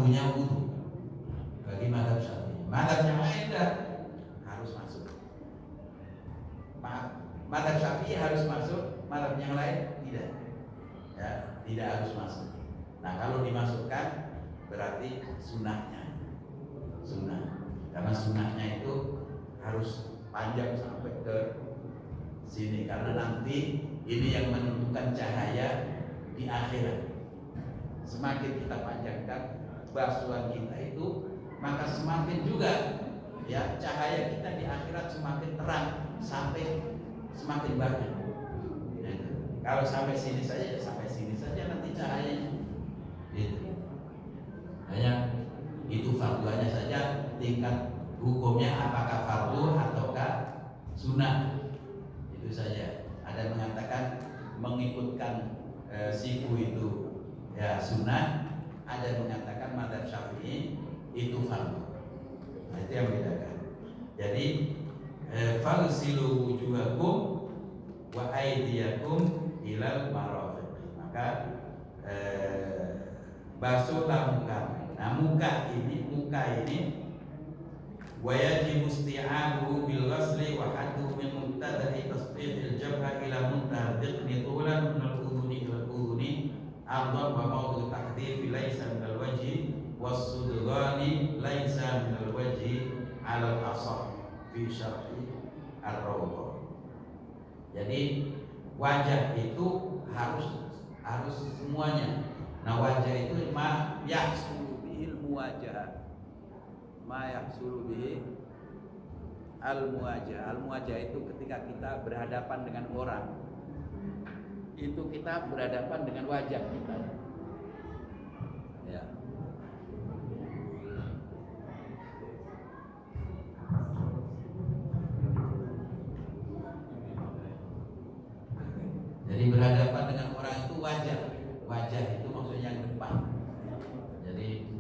punya wudu bagi mazhab Syafi'i. Mazhab yang lain tidak harus masuk. Mazhab Syafi'i harus masuk, mazhab yang lain tidak. Ya, tidak harus masuk. Nah, kalau dimasukkan berarti sunnahnya, karena sunnahnya itu harus panjang sampai ke sini, karena nanti ini yang menentukan cahaya di akhirat. Semakin kita panjangkan basuhan kita itu, maka semakin juga ya cahaya kita di akhirat semakin terang sampai semakin banyak. Ya, kalau sampai sini saja, ya sampai sini saja nanti cahayanya. Gitu. Hanya itu farduannya saja, tingkat hukumnya apakah fardu ataukah sunnah, itu saja. Ada yang mengatakan mengikutkan siku itu ya sunnah, ada yang mengatakan mazhab Syafi'i itu fardu. Nah, itu yang bedakan. Jadi fagsilu wujuhakum wa aydiyakum ilal marafiq. Maka basuhlah muka. Nah, muka ini wa yajibu isti'abuhu bil ghasli wa haddu min mubtada'i tasbihil jabha ila muntaha dhiqni tulan min al-udhuni ila al-udhuni ardan wa mawdu tahdhif laysa min al-wajhi was-sudghani laysa min al-wajhi ala al-asah fi syar'i ar-rawdah. Jadi wajah itu harus semuanya. Nah, wajah itu ma yahsulu bihil muwajah, ma yahsulu bihi al muwajah. Al muwajah itu ketika kita berhadapan dengan orang, itu kita berhadapan dengan wajah kita. Ya. Jadi berhadapan dengan orang itu wajah. Wajah itu maksudnya yang depan. Jadi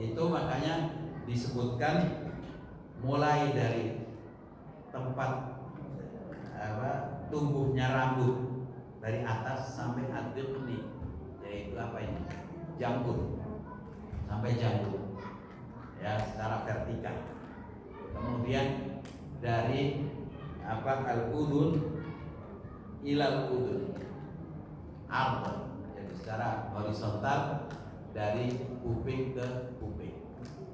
itu makanya disebutkan mulai dari tempat tumbuhnya rambut dari atas sampai adhiqni, yaitu apa ini? Janggut, sampai janggut. Ya, secara vertikal. Kemudian dari al-udhun ilal udhun arba, jadi secara horizontal dari kuping ke kuping.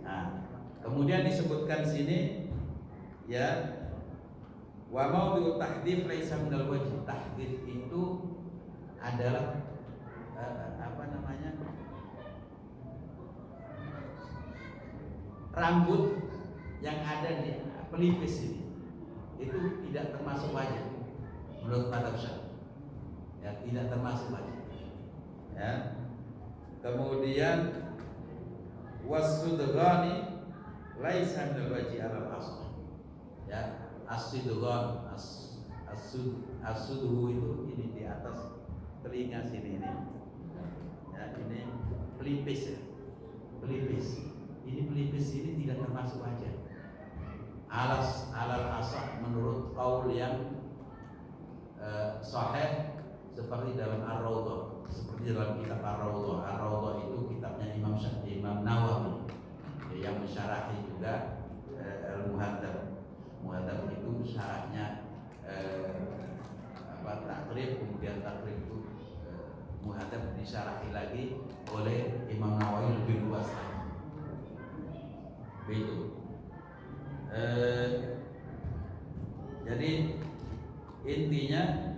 Nah, kemudian disebutkan sini ya wa mawdu tahdhif laisa minal wajh. Tahdhif itu adalah rambut yang ada di pelipis ini, itu tidak termasuk wajah menurut mazhab Syafi'i. Ya, tidak termasuk wajah. Ya. Kemudian was-sudghani laisa minal wajhi alal asl. Ya, as-sudghan as-sudhu itu ini di atas telinga sini ini. Ya, ini pelipis ya. Pelipis. Ini pelipis ini tidak termasuk wajah. Alal asah menurut qaul yang sahih seperti dalam Ar-Rawdah, seperti dalam kitab Ar-Rawdah. Ar-Rawdah itu kitabnya Imam Nawawi yang mensyarahi juga Al-Muhadzab. Muhadzab itu syarahnya takrib, kemudian takrib itu Muhadzab disyarahi lagi oleh Imam Nawawi lebih luas lagi. Begitu. Jadi intinya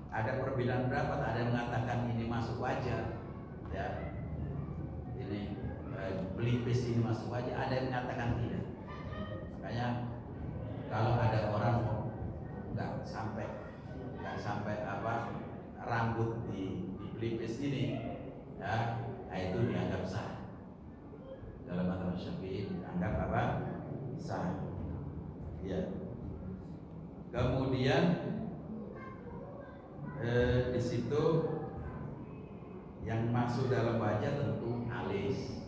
ada perbedaan pendapat. Ada yang mengatakan ini masuk wajah, ya, ini pelipis ini masuk wajah. Ada yang mengatakan tidak. Makanya kalau ada orang nggak sampai rambut di pelipis ini, ya, itu dianggap sah. Dalam mazhab Syafi'i dianggap sah. Ya. Kemudian di situ yang masuk dalam wajah tentu alis,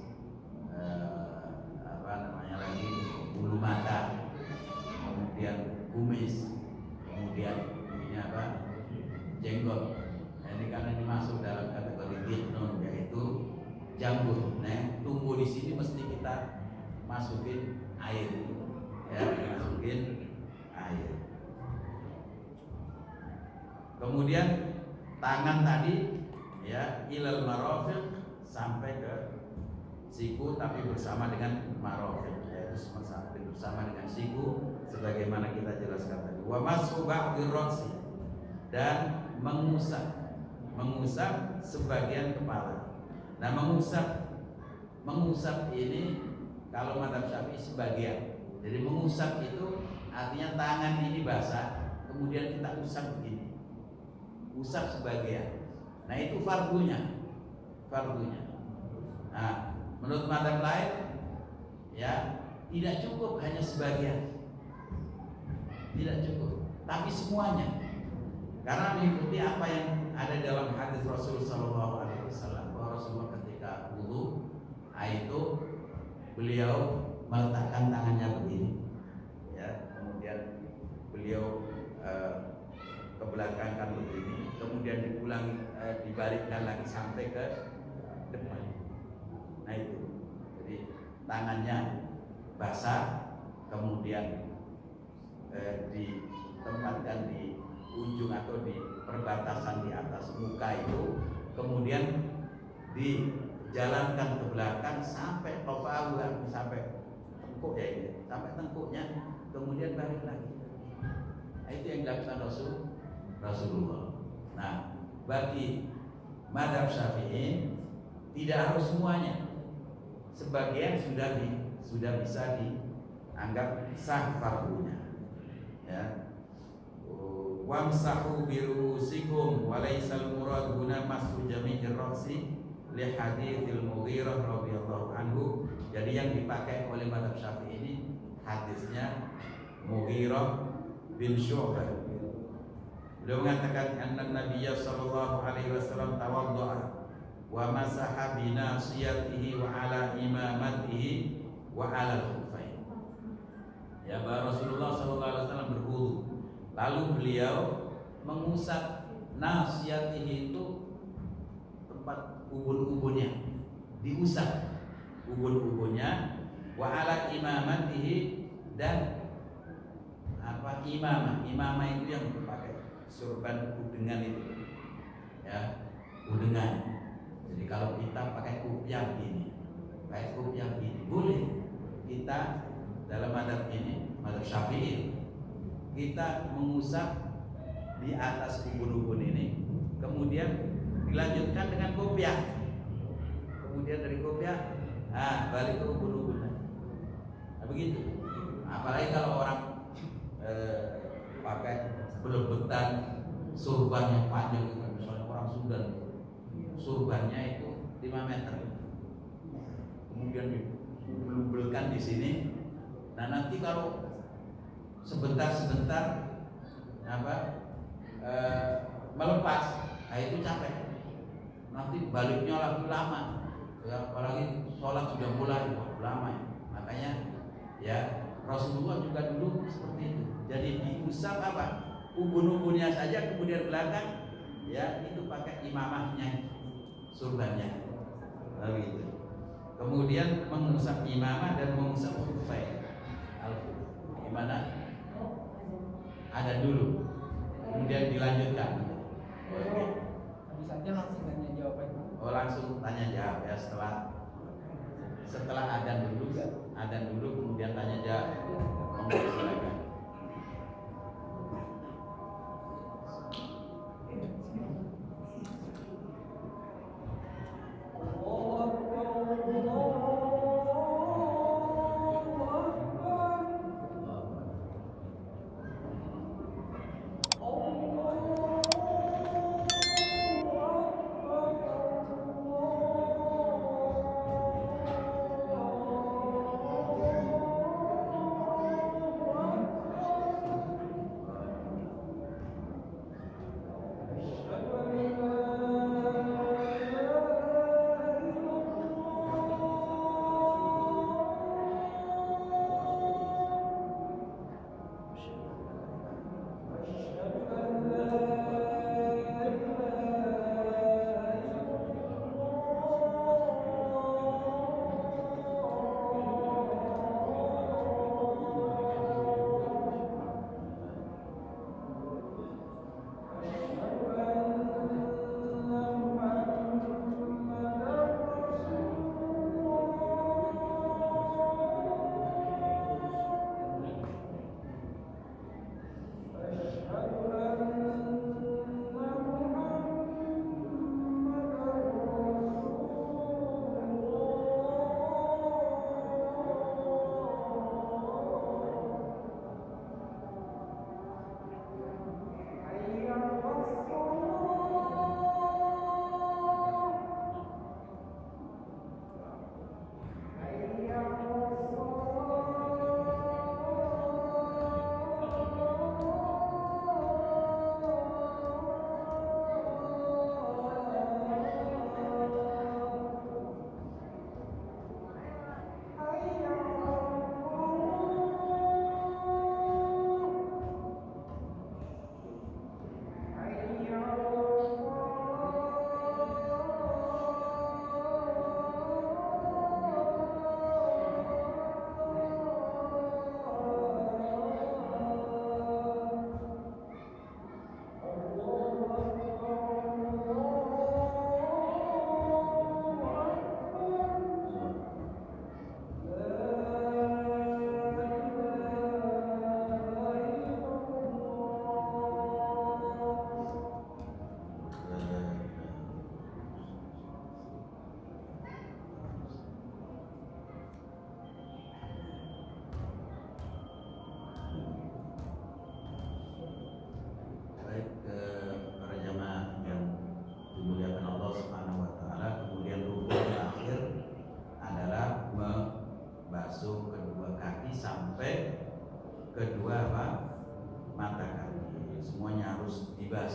lagi bulu mata, kemudian kumis, kemudian ini jenggot. Nah, ini karena ini masuk dalam kategori dhiqnun, yaitu masukin air, ya, masukin air. Kemudian tangan tadi, ya, ilal marafiq, sampai ke siku, tapi bersama dengan marafiq, yaitu bersama dengan siku, sebagaimana kita jelaskan tadi. Wa mashu ba'dir ra'si, dan mengusap sebagian kepala. Nah, mengusap ini kalau madzhab Syafi'i sebagian. Jadi mengusap itu artinya tangan ini basah, kemudian kita usap begini, usap sebagian. Nah, itu fardunya. Nah, menurut madzhab lain, ya, tidak cukup hanya sebagian, tidak cukup, tapi semuanya. Karena mengikuti apa yang ada dalam hadis Rasulullah SAW, bahwa Rasulullah ketika wudu, itu beliau meletakkan tangannya begini, ya, kemudian beliau ke belakang kan begini, kemudian diulang, dibalikkan lagi sampai ke depan. Nah, itu, jadi tangannya basah, kemudian ditempatkan di ujung atau di perbatasan di atas muka itu, kemudian dijalankan ke belakang sampai tofahu, sampai tengkuk, ya, ini sampai tengkuknya, kemudian balik lagi. Nah, itu yang dilakukan Rasulullah. Nah, bagi madzhab Syafi'i tidak harus semuanya, sebagian sudah bisa dianggap sah fardunya, ya. Wamsahu birusikum wa laysal murad guna mashu jami'ir ra'si li haditsil Mughirah radhiyallahu anhu. Jadi yang dipakai oleh madzhab Syafi'i ini hadisnya Mughirah bin Syu'bah. Beliau mengatakan anna Nabiyya sallallahu alaihi wasallam tawaddaa wa masaha bi nasiyatihi wa ala imamatihi wa ala al-khuffain. Ya, bahwa Rasulullah sallallahu alaihi wasallam berwudu, lalu beliau mengusap nasiyatihi, itu tempat ubun-ubunnya, diusap ubun-ubunnya, wa ala imamatihi, dan imamah itu yang pakai sorban udengan itu, ya, udengan. Jadi kalau kita pakai kupiah begini, boleh. Kita dalam madzhab ini, madzhab Syafi'i, kita mengusap di atas ubun-ubun ini, kemudian dilanjutkan dengan kopiah, kemudian dari kopiah, balik ke ubun-ubun. Nah, begitu. Apalagi kalau orang pakai belebetan, surbannya panjang, misalnya orang Sudan, surbannya itu 5 meter, kemudian dilubelkan di sini. Nah, nanti kalau sebentar melepas, nah itu capek, nanti baliknya lagi lama, ya, apalagi sholat sudah mulai, lama ya. Makanya, ya, Rasulullah juga dulu seperti itu. Jadi diusap ubun-ubunnya saja, kemudian belakang, ya, itu pakai imamahnya, surbannya, begitu. Kemudian mengusap imamah dan mengusap khuffain. Gimana? Ada dulu, kemudian dilanjutkan. Bisa aja langsung tanya jawab aja. Oh, langsung tanya jawab, ya, setelah adzan dulu, kemudian tanya jawab. Silakan.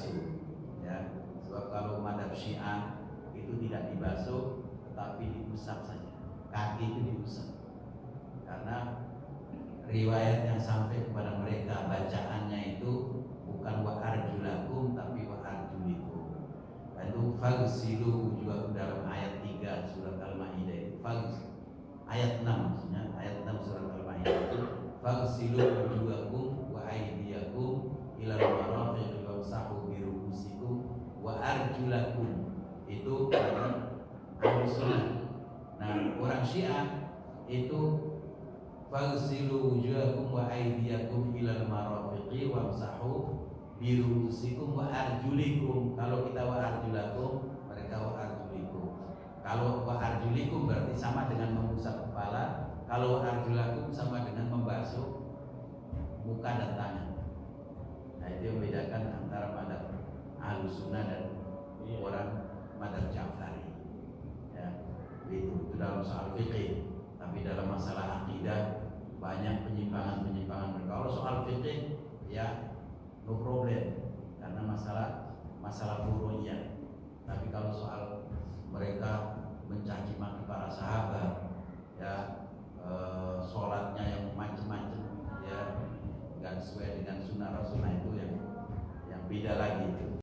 dibasuh, ya. Sebab kalau madhab Syiah itu tidak dibasuh, tetapi diusap saja. Kaki itu diusap, karena riwayat yang sampai kepada mereka bacaannya itu bukan wa arjulakum tapi wa arjulikum. Itu fagsilu wujuhakum dalam ayat 3 surat Al-Maidah itu ayat 6 maksudnya ayat 6 surat Al-Maidah itu fagsilu wujuhakum wa aydiyakum ila al-marafiqi wamsahu bi ru'usikum wa arjulakum. Itu ahli sunnah. Nah, orang Syiah itu fagsilu wujuhakum wa aydiyakum ilal marafiqi wamsahu bi ru'usikum wa arjulikum. Kalau kita wa arjulakum, mereka wa arjulikum. Kalau wa arjulikum berarti sama dengan mengusap kepala. Kalau wa arjulakum sama dengan membasuh muka dan tangan. Nah, itu yang membedakan antara madhab Ahlus Sunnah dan orang madhab Ja'fari. Ya, itu dalam soal fikih. Tapi dalam masalah akidah banyak penyimpangan. Kalau soal fikih ya no problem, karena masalah furu'iyah. Tapi kalau soal mereka mencaci maki para sahabat, ya sholatnya yang macam-macam, ya nggak sesuai dengan sunnah Rasulullah, itu yang beda lagi itu.